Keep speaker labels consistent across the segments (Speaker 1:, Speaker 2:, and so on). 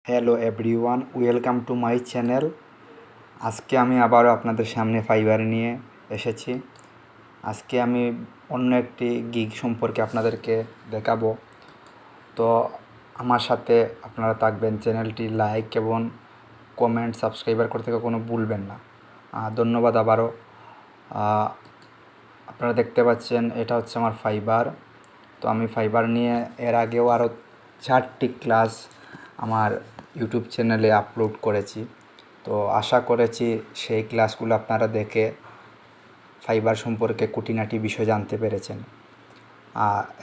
Speaker 1: Hello everyone, welcome to my channel. আজকে আমি আবারও আপনাদের সামনে ফাইবার নিয়ে এসেছি। আজকে আমি অন্য একটি গিগ সম্পর্কে আপনাদেরকে দেখাবো। তো আমার সাথে আপনারা থাকবেন। চ্যানেলটি লাইক এবং কমেন্ট সাবস্ক্রাইবার করতে কোনো ভুলবেন না। ধন্যবাদ আবারও। আপনারা দেখতে পাচ্ছেন এটা হচ্ছে আমার ফাইবার। তো আমি ফাইবার নিয়ে এর আগেও আরও 4টি ক্লাস আমার ইউটিউব চ্যানেলে আপলোড করেছি। তো আশা করেছি সেই ক্লাসগুলো আপনারা দেখে ফাইবার সম্পর্কে খুঁটিনাটি বিষয় জানতে পেরেছেন।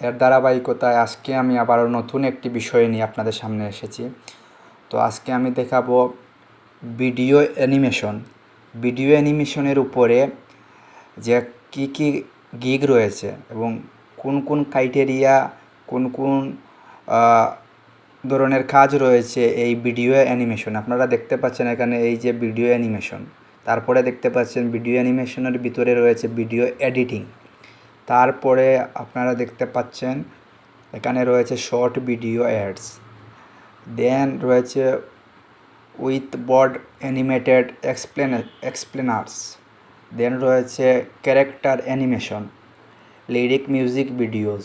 Speaker 1: এর ধারাবাহিকতায় আজকে আমি আবারও নতুন একটি বিষয় নিয়ে আপনাদের সামনে এসেছি। তো আজকে আমি দেখাবো ভিডিও অ্যানিমেশনের উপরে যে কী কী গিগ রয়েছে এবং কোন কোন ক্রাইটেরিয়া, কোন কোন ধরনের কাজ রয়েছে এই ভিডিও অ্যানিমেশন। আপনারা দেখতে পাচ্ছেন এখানে এই যে ভিডিও অ্যানিমেশন, তারপরে দেখতে পাচ্ছেন ভিডিও অ্যানিমেশনের ভিতরে রয়েছে ভিডিও এডিটিং, তারপরে আপনারা দেখতে পাচ্ছেন এখানে রয়েছে শর্ট ভিডিও অ্যাডস, দেন রয়েছে with board animated explainers, then রয়েছে character animation, lyric music videos,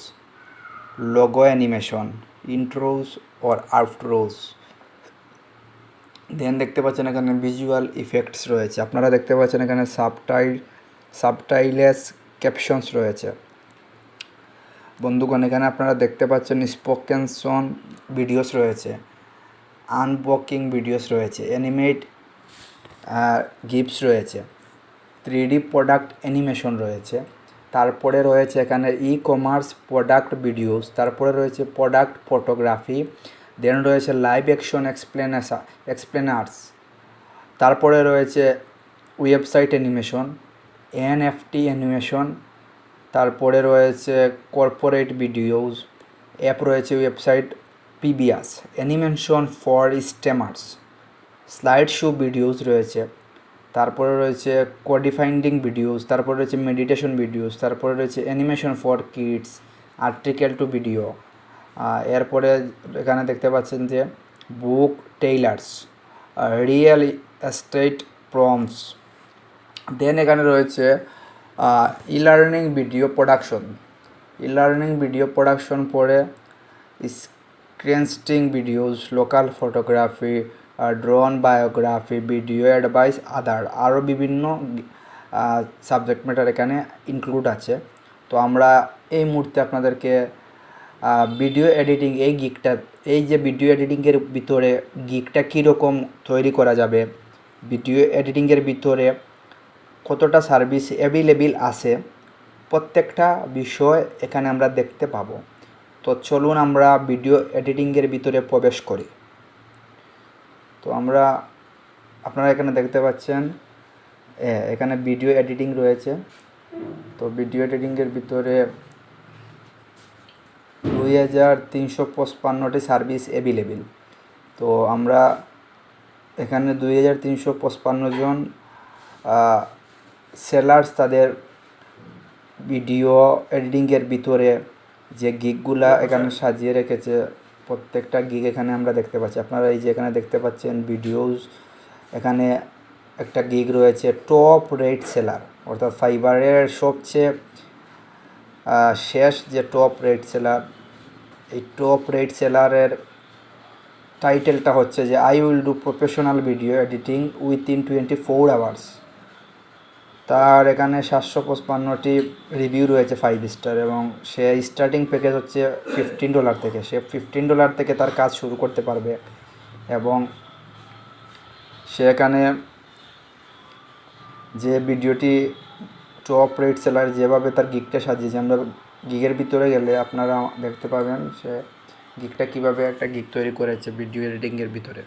Speaker 1: logo animation, intros or outros, then দেখতে পাচ্ছেন এখানে ভিজুয়াল ইফেক্টস রয়েছে। আপনারা দেখতে পাচ্ছেন এখানে সাবটাইলেস ক্যাপশনস রয়েছে। বন্ধুগণ, এখানে আপনারা দেখতে পাচ্ছেন স্পোকেন সং ভিডিওস রয়েছে, আনবক্সিং ভিডিওস রয়েছে, অ্যানিমেট গিফস রয়েছে, 3D প্রোডাক্ট অ্যানিমেশন রয়েছে, তারপরে রয়েছে এখানে কমার্স প্রোডাক্ট ভিডিওস, তারপরে রয়েছে প্রোডাক্ট ফটোগ্রাফি, দেন রয়েছে লাইভ অ্যাকশন এক্সপ্লেনার্স, তারপরে রয়েছে ওয়েবসাইট অ্যানিমেশন, NFT অ্যানিমেশন, তারপরে রয়েছে কর্পোরেট ভিডিওস, অ্যাপ রয়েছে ওয়েবসাইট পিবিএস, অ্যানিমেশন ফর স্টেমার্স, স্লাইড শো ভিডিওস রয়েছে, তারপরে রয়েছে কোডিফাইন্ডিং ভিডিওস, তারপরে রয়েছে মেডিটেশন ভিডিওস, তারপরে রয়েছে animation for kids, article to video, এরপরে এখানে দেখতে পাচ্ছেন যে book trailers, real estate promos, then এখানে রয়েছে ই-লার্নিং ভিডিও প্রোডাকশন পরে screencasting videos, local photography, drone biography, video advice, আরও বিভিন্ন সাবজেক্ট ম্যাটার এখানে ইনক্লুড আছে। তো আমরা এই মুহূর্তে আপনাদেরকে ভিডিও এডিটিং এই যে ভিডিও এডিটিংয়ের ভিতরে গিগটা কীরকম তৈরি করা যাবে, ভিডিও এডিটিংয়ের ভিতরে কতটা সার্ভিস অ্যাভেলেবেল আছে, প্রত্যেকটা বিষয় এখানে আমরা দেখতে পাবো। তো চলুন আমরা ভিডিও এডিটিংয়ের ভিতরে প্রবেশ করি। তো আপনারা এখানে দেখতে পাচ্ছেন এখানে ভিডিও এডিটিং রয়েছে। তো ভিডিও এডিটিংয়ের ভিতরে 2355টি সার্ভিস অ্যাভেলেবেল। তো আমরা এখানে 2355 জন সেলার্স তাদের ভিডিও এডিটিংয়ের ভিতরে যে গিগগুলা এখানে সাজিয়ে রেখেছে, প্রত্যেকটা গিগ এখানে আমরা দেখতে পাচ্ছি। আপনারা এই যে এখানে দেখতে পাচ্ছেন ভিডিওস, এখানে একটা গিগ রয়েছে টপ রেট সেলার, অর্থাৎ ফাইবারের সবচেয়ে শেষ যে টপ রেট সেলার, এই টপ রেট সেলারের টাইটেলটা হচ্ছে যে I will do professional video editing within 24 hours. তার এখানে 755টি রিভিউ রয়েছে 5 স্টার, এবং সে স্টার্টিং প্যাকেজ হচ্ছে $15 থেকে। সে $15 থেকে তার কাজ শুরু করতে পারবে, এবং সে এখানে যে ভিডিওটি টপ রেট সেলার যেভাবে তার গিগটা সাজিয়েছে, আমরা গিগের ভিতরে গেলে আপনারা দেখতে পাবেন সে গিগটা কীভাবে একটা গিগ তৈরি করেছে ভিডিও এডিটিংয়ের ভিতরে।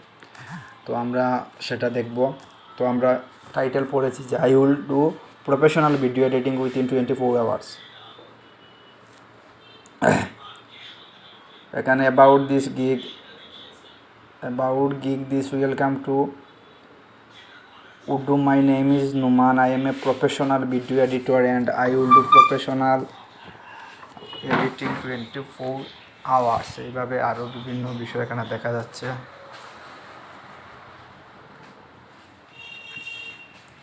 Speaker 1: তো আমরা সেটা দেখব। তো আমরা টাইটেল পড়েছি যে I will do professional video editing within 24 hours. এখানে about gig this welcome to Udu, my name is Numan. I am a professional video editor and I will do professional editing 24 hours. এইভাবে আরও বিভিন্ন বিষয় এখানে দেখা যাচ্ছে।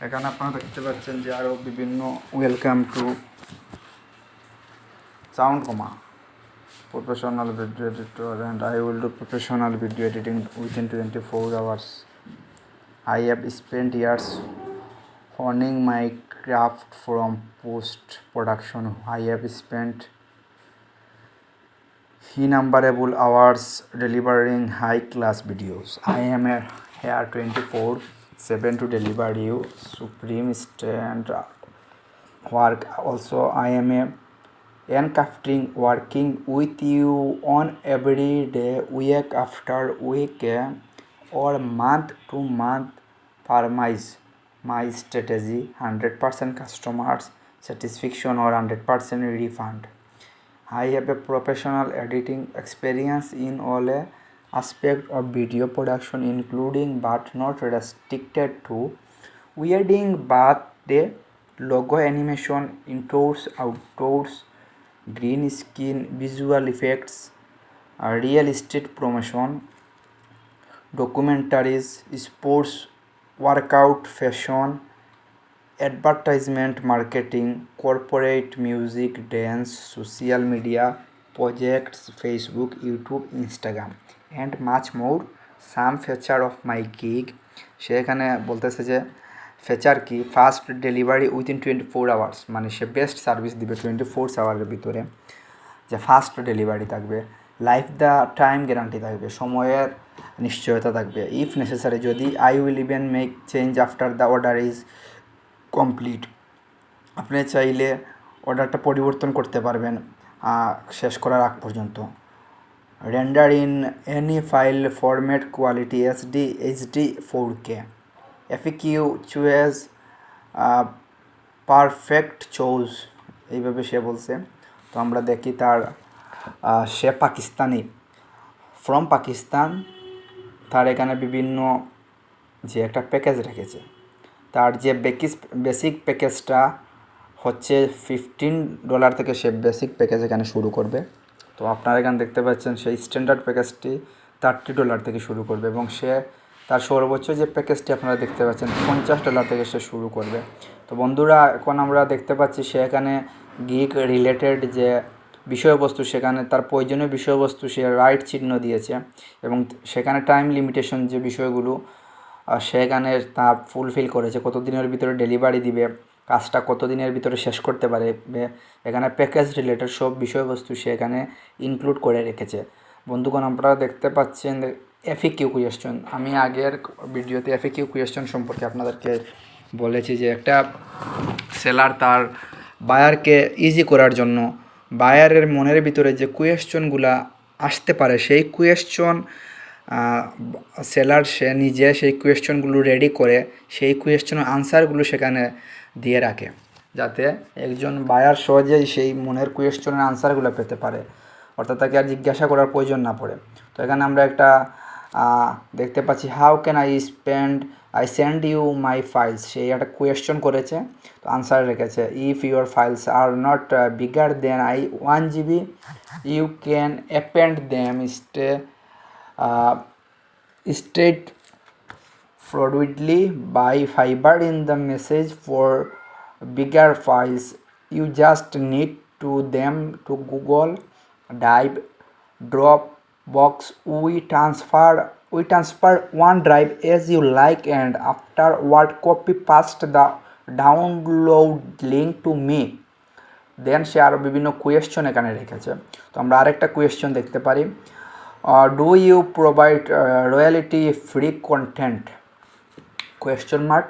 Speaker 1: এখানে আপনারা দেখতে পাচ্ছেন যে আরও বিভিন্ন welcome to sound comma professional video editor, and I will do professional video editing within 24 hours. I have spent years honing my craft from post production. I have spent innumerable hours delivering high class videos. I am here 24/7 to deliver you supreme standard work. Also, I am a encountering working with you on every day, week after week, or month to month. Permise my strategy 100% customers satisfaction or 100% refund. I have a professional editing experience in all aspects of video production, including but not restricted to wedding, birthday, logo animation, indoors, outdoors, green screen, visual effects, real estate promotion, documentaries, sports, workout, fashion, advertisement, marketing, corporate, music, dance, social media projects, Facebook, YouTube, Instagram, and much more. Some feature of my gig, সে এখানে বলতেছে যে feature কি, fast delivery within 24 hours, মানে সে best service দিবে 24 আওয়ারের ভিতরে, যে fast delivery থাকবে, life the time guarantee থাকবে, সময়ের নিশ্চয়তা থাকবে, ইফ নেসেসারি যদি, I will even make change after the order is complete, আপনি চাইলে অর্ডারটা পরিবর্তন করতে পারবেন শেষ করার আগ পর্যন্ত, render in any file format, quality SD, HD, 4K, এফিকিউ চুয়েজ পারফেক্ট চোজ, এইভাবে সে বলছে। তো আমরা দেখি তার সে পাকিস্তানি, ফ্রম পাকিস্তান, তার এখানে বিভিন্ন যে একটা প্যাকেজ রেখেছে, তার যে বেসিক প্যাকেজটা হচ্ছে $15 থেকে সে বেসিক প্যাকেজ এখানে শুরু করবে। তো আপনারা এখানে দেখতে পাচ্ছেন সেই স্ট্যান্ডার্ড প্যাকেজটি $30 থেকে শুরু করবে, এবং সে তার সর্বোচ্চ যে প্যাকেজটি আপনারা দেখতে পাচ্ছেন $50 থেকে সে শুরু করবে। তো বন্ধুরা, এখন আমরা দেখতে পাচ্ছি সে এখানে গিগ রিলেটেড যে বিষয়বস্তু, সেখানে তার প্রয়োজনীয় বিষয়বস্তু সে রাইট চিহ্ন দিয়েছে, এবং সেখানে টাইম লিমিটেশন যে বিষয়গুলো সেখানে তা ফুলফিল করেছে, কত দিনের ভিতরে ডেলিভারি দিবে, কাজটা কত দিনের ভিতরে শেষ করতে পারে, এখানে প্যাকেজ রিলেটেড সব বিষয়বস্তু সে এখানে ইনক্লুড করে রেখেছে। বন্ধুগণ, আপনারা দেখতে পাচ্ছেন এফএকিউ কোয়েশ্চন, আমি আগের ভিডিওতে এফএকিউ কোয়েশ্চন সম্পর্কে আপনাদেরকে বলেছি যে একটা সেলার তার বায়ারকে ইজি করার জন্য বায়ারের মনের ভিতরে যে কোয়েশ্চনগুলো আসতে পারে, সেই কোয়েশ্চন সেলার সে নিজে সেই কোয়েশ্চনগুলো রেডি করে সেই কোয়েশ্চনের আনসারগুলো সেখানে দিয়ে রাখে, যাতে একজন বায়ার সহজেই সেই মনের কোয়েশ্চনের আনসারগুলো পেতে পারে, অর্থাৎ তাকে আর জিজ্ঞাসা করার প্রয়োজন না পড়ে। তো এখানে আমরা একটা দেখতে পাচ্ছি, how can I send you my files, সেই একটা কোয়েশ্চন করেছে, তো আনসার রেখেছে, if your files are not bigger than 1 GB, you can append them straight forwardly by fiverr in the message. For bigger files, you just need to them to Google Drive, Dropbox. We transfer OneDrive as you like, and afterward copy paste the download link to me. দেন সে আরও বিভিন্ন question এখানে রেখেছে। তো আমরা আরেকটা question দেখতে পারি, do you provide royalty free content, question mark.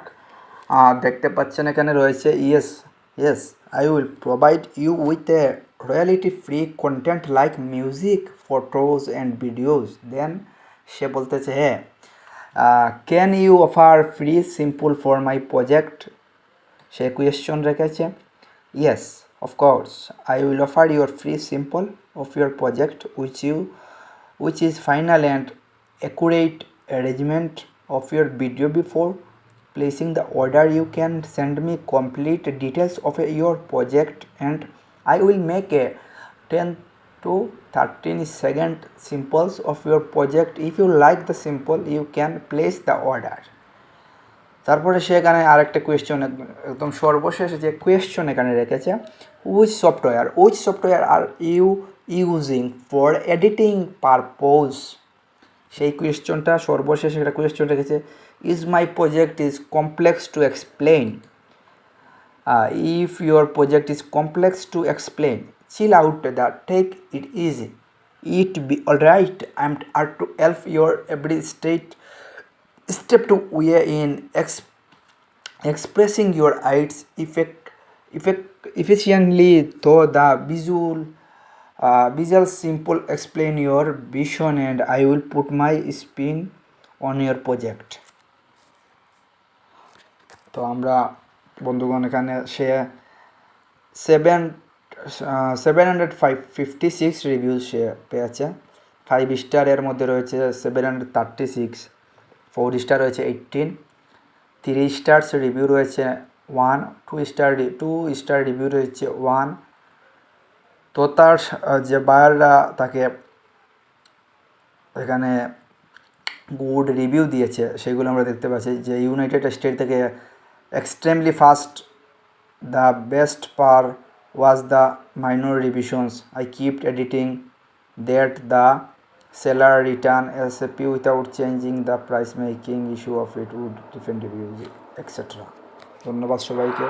Speaker 1: দেখতে পাচ্ছেন এখানে রয়েছে yes I will provide you with a royalty free content like music, photos and videos. Then সে বলতেছে, হ্যাঁ, can you offer free simple for my project, সে question রেখেছে, yes of course I will offer your free sample of your project which is final and accurate arrangement of your video. Before placing the order, you can send me complete details of your project, and I will make a 10 to 13 second samples of your project. If you like the sample, you can place the order. তারপরে সে এখানে আরেকটা question, একদম সর্বশেষে যে question এখানে রেখেছে, which software are you using for editing purpose. সেই কোয়েশ্চনটা সর্বশেষে একটা কোয়েশ্চন রেখেছে, is my project is complex to explain. If your project is complex to explain, chill out, that take it easy. It be alright. I'm are to help your every step to way in expressing your ideas efficiently. Though the visual simple explain your vision, and I will put my spin on your project. তো আমরা বন্ধুগণ এখানে সে 756 reviews সে পেয়েছে। 5 স্টারের মধ্যে রয়েছে 736, 4 star রয়েছে 18, 3 stars review রয়েছে 1, 2 স্টার রিভিউ রয়েছে 1। তো তার যে বায়াররা তাকে এখানে গুড রিভিউ দিয়েছে সেগুলো আমরা দেখতে পাচ্ছি, যে ইউনাইটেড স্টেট থেকে extremely fast, the best part was the minor revisions, I kept editing, that the seller return ASAP without changing the price making issue of it would defend reviews etc. ধন্যবাদ সবাইকে।